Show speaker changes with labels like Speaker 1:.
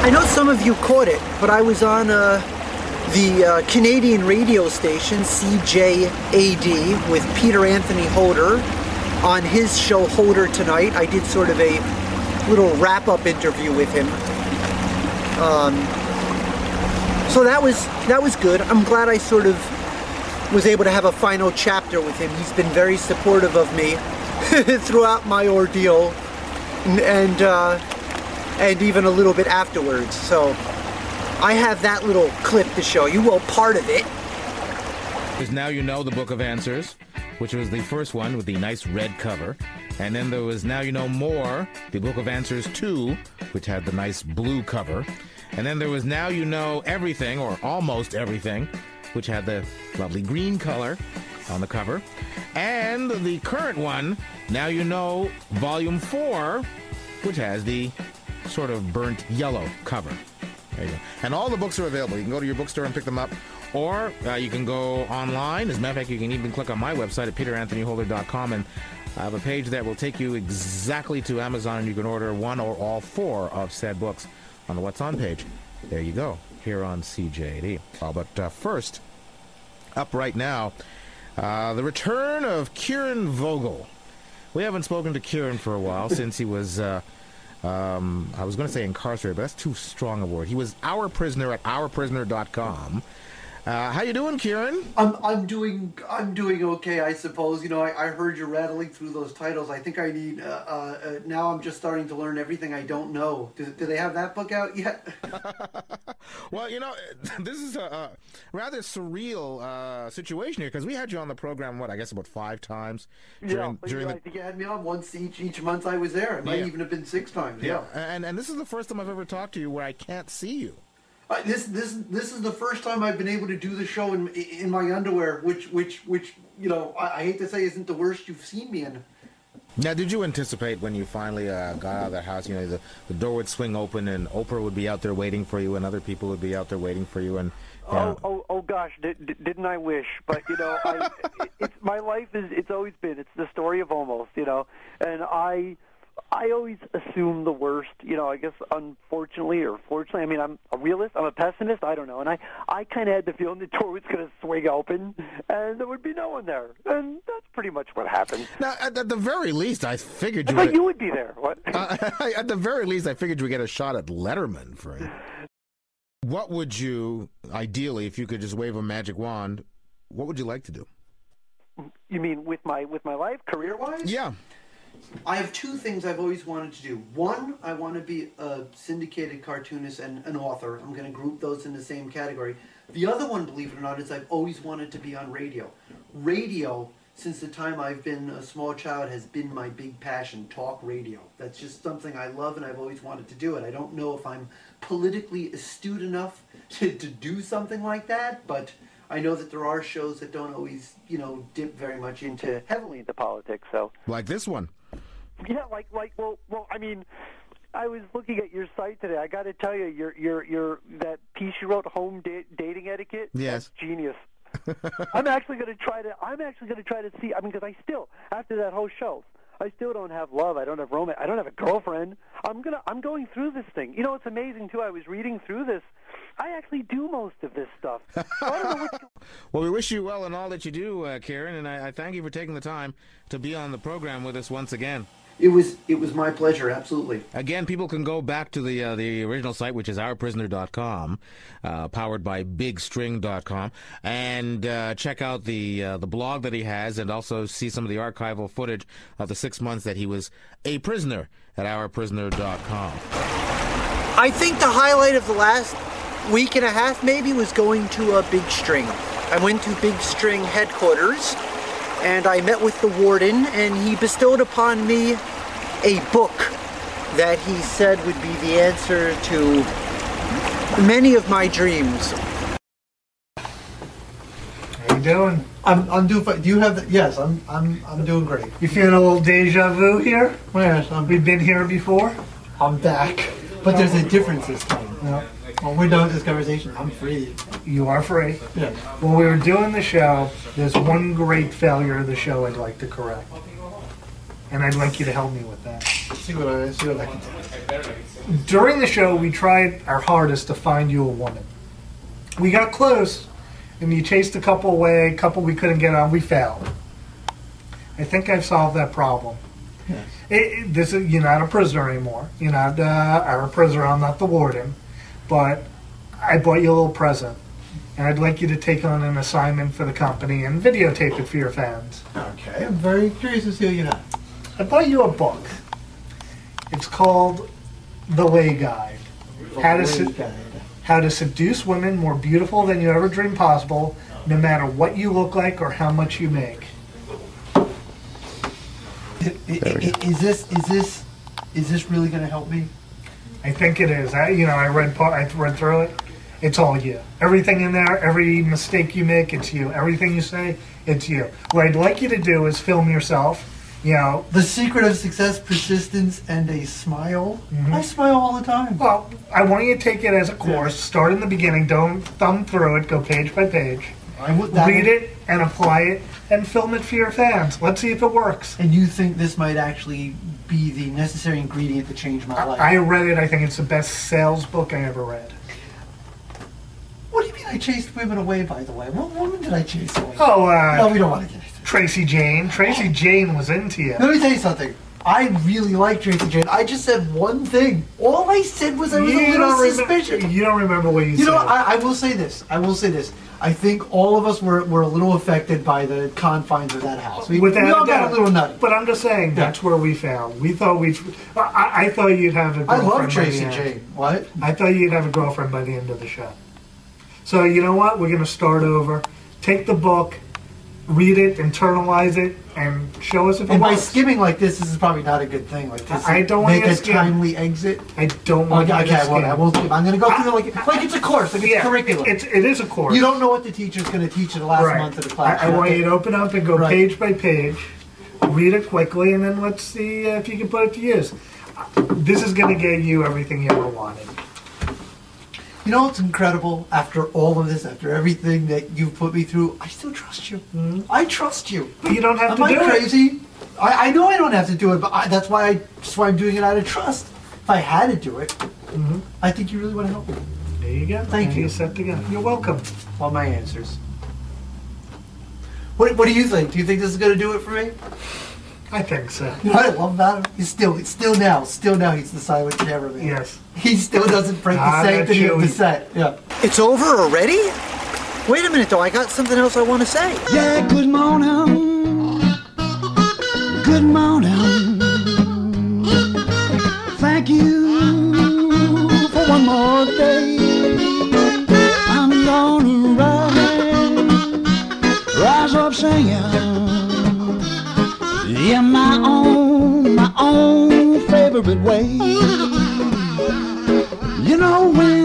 Speaker 1: I know some of you caught it, but I was on the Canadian radio station CJAD with Peter Anthony Holder on his show Holder Tonight. I did sort of a little wrap-up interview with him. So that was good. I'm glad I sort of was able to have a final chapter with him. He's been very supportive of me throughout my ordeal, and even a little bit afterwards. So I have that little clip to show you, well, part of it.
Speaker 2: Because Now You Know, the Book of Answers, which was the first one with the nice red cover. And then there was Now You Know More, the Book of Answers 2, which had the nice blue cover. And then there was Now You Know Everything, or Almost Everything, which had the lovely green color on the cover. And the current one, Now You Know Volume 4, which has the sort of burnt yellow cover. There you go. And all the books are available. You can go to your bookstore and pick them up, or you can go online. As a matter of fact, you can even click on my website at peteranthonyholder.com, and I have a page that will take you exactly to Amazon, and you can order one or all 4 of said books on the What's On page. There you go, here on CJD. But first, up right now, the return of Kieran Vogel. We haven't spoken to Kieran for a while since he was... I was going to say incarcerated, but that's too strong a word. He was our prisoner at ourprisoner.com. How you doing, Kieran?
Speaker 1: I'm doing okay, I suppose. You know, I heard you rattling through those titles. I think I need now I'm just starting to learn everything I don't know. Do they have that book out yet?
Speaker 2: Well, you know, this is a rather surreal situation here, because we had you on the program, I guess about 5 times.
Speaker 1: I think you had me on once each month I was there. It might even have been 6 times. Yeah.
Speaker 2: And this is the first time I've ever talked to you where I can't see you.
Speaker 1: This is the first time I've been able to do the show in my underwear, which you know, I hate to say isn't the worst you've seen me in.
Speaker 2: Now, did you anticipate when you finally got out of that house, you know, the door would swing open and Oprah would be out there waiting for you and other people would be out there waiting for you? And
Speaker 3: oh gosh, didn't I wish? But you know, it's my life it's always been. It's the story of almost, you know, and I always assume the worst, you know, I guess unfortunately or fortunately. I mean, I'm a realist, I'm a pessimist, I don't know. And I kind of had the feeling the door was going to swing open and there would be no one there. And that's pretty much what happened.
Speaker 2: Now, at the very least, I figured
Speaker 3: you would be there. What?
Speaker 2: At the very least, I figured you would get a shot at Letterman for it. What would you, ideally, if you could just wave a magic wand, what would you like to do?
Speaker 3: You mean with my life, career-wise?
Speaker 2: Yeah.
Speaker 1: I have 2 things I've always wanted to do. One, I want to be a syndicated cartoonist and an author. I'm going to group those in the same category. The other one, believe it or not, is I've always wanted to be on radio. Radio, since the time I've been a small child, has been my big passion, talk radio. That's just something I love and I've always wanted to do it. I don't know if I'm politically astute enough to do something like that, but I know that there are shows that don't always, you know, dip very much heavily into politics. So,
Speaker 2: like this one.
Speaker 3: Yeah, well, I mean, I was looking at your site today. I got to tell you, your that piece you wrote, Home Dating Etiquette.
Speaker 2: Yes,
Speaker 3: that's genius. I'm actually going to try to see. I mean, because I still, after that whole show, I still don't have love. I don't have romance. I don't have a girlfriend. I'm going through this thing. You know, it's amazing too. I was reading through this. I actually do most of this stuff. So I don't know
Speaker 2: Well, we wish you well in all that you do, Kieran, and I thank you for taking the time to be on the program with us once again.
Speaker 1: It was my pleasure, absolutely.
Speaker 2: Again, people can go back to the original site, which is ourprisoner.com, powered by bigstring.com, and check out the blog that he has, and also see some of the archival footage of the 6 months that he was a prisoner at ourprisoner.com.
Speaker 1: I think the highlight of the last week and a half maybe was going to Big String. I went to Big String headquarters and I met with the warden, and he bestowed upon me a book that he said would be the answer to many of my dreams.
Speaker 4: How you doing?
Speaker 1: I'm doing fine. Do you have the, yes, I'm doing great.
Speaker 4: You feeling a little deja vu here?
Speaker 1: Yes,
Speaker 4: we've been here before.
Speaker 1: I'm back, but there's a difference this time.
Speaker 4: Yeah.
Speaker 1: When we're done with this conversation, I'm free.
Speaker 4: You are free.
Speaker 1: Yes.
Speaker 4: When we were doing the show, there's one great failure of the show I'd like to correct. and I'd like you to help me with that.
Speaker 1: See what I can do.
Speaker 4: During the show, we tried our hardest to find you a woman. We got close, and you chased a couple away, a couple we couldn't get on. We failed. I think I've solved that problem.
Speaker 1: Yes.
Speaker 4: You're not a prisoner anymore. You're not a prisoner. I'm not the warden. But I bought you a little present. And I'd like you to take on an assignment for the company and videotape it for your fans.
Speaker 1: Okay, I'm very curious to see what you have.
Speaker 4: I bought you a book. It's called The Lay Guide. How to seduce women more beautiful than you ever dreamed possible, no matter what you look like or how much you make.
Speaker 1: Is this really going to help me?
Speaker 4: I think it is. I read through it. It's all you. Everything in there, every mistake you make, it's you. Everything you say, it's you. What I'd like you to do is film yourself.
Speaker 1: The secret of success, persistence, and a smile. Mm-hmm. I smile all the time.
Speaker 4: Well, I want you to take it as a course. Start in the beginning. Don't thumb through it. Go page by page. Read it and apply it and film it for your fans. Let's see if it works.
Speaker 1: And you think this might actually be the necessary ingredient to change my life?
Speaker 4: I read it. I think it's the best sales book I ever read.
Speaker 1: What do you mean I chased women away, by the way? What woman did I chase away?
Speaker 4: Oh,
Speaker 1: no, we don't want to get into it.
Speaker 4: Tracy Jane. Tracy Jane was into you.
Speaker 1: Let me tell you something. I really like Tracy Jane. I just said one thing. All I said was I was a little suspicious.
Speaker 4: You don't remember what you said.
Speaker 1: You know what? I will say this. I think all of us were a little affected by the confines of that house. We all got a little nutty.
Speaker 4: But I'm just saying, that's where we found. We thought I thought you'd have a girlfriend.
Speaker 1: I love Tracy Jane. What?
Speaker 4: I thought you'd have a girlfriend by the end of the show. So you know what? We're going to start over. Take the book, read it, internalize it, and show us if it works.
Speaker 1: And by skimming like this is probably not a good thing. Like this,
Speaker 4: I don't want
Speaker 1: make
Speaker 4: you
Speaker 1: a
Speaker 4: to skim.
Speaker 1: timely exit.
Speaker 4: I don't want you to skim.
Speaker 1: I won't skim. I'm going to go through it like it's a course, like it's a curriculum.
Speaker 4: It is a course.
Speaker 1: You don't know what the teacher's going to teach you the last month of the class.
Speaker 4: I want you to open up and go page by page, read it quickly, and then let's see if you can put it to use. This is going to get you everything you ever wanted.
Speaker 1: You know what's incredible? After all of this, after everything that you've put me through, I still trust you. Mm-hmm. I trust you.
Speaker 4: But you don't have to do it.
Speaker 1: Am I crazy? I know I don't have to do it, but that's why I'm doing it out of trust. If I had to do it, I think you really want to help me.
Speaker 4: There you go.
Speaker 1: Thank you.
Speaker 4: You're set to go. You're welcome.
Speaker 1: All my answers. What do you think? Do you think this is going to do it for me?
Speaker 4: I think so.
Speaker 1: You know what I love about him? Still now, he's the silent cameraman.
Speaker 4: Yes.
Speaker 1: He still doesn't break the sanctity of the set. Yeah.
Speaker 5: It's over already? Wait a minute, though. I got something else I want to say.
Speaker 6: Yeah, good morning. Good morning. Thank you for one more day. I'm gonna rise up singing. In my own favorite way. You know when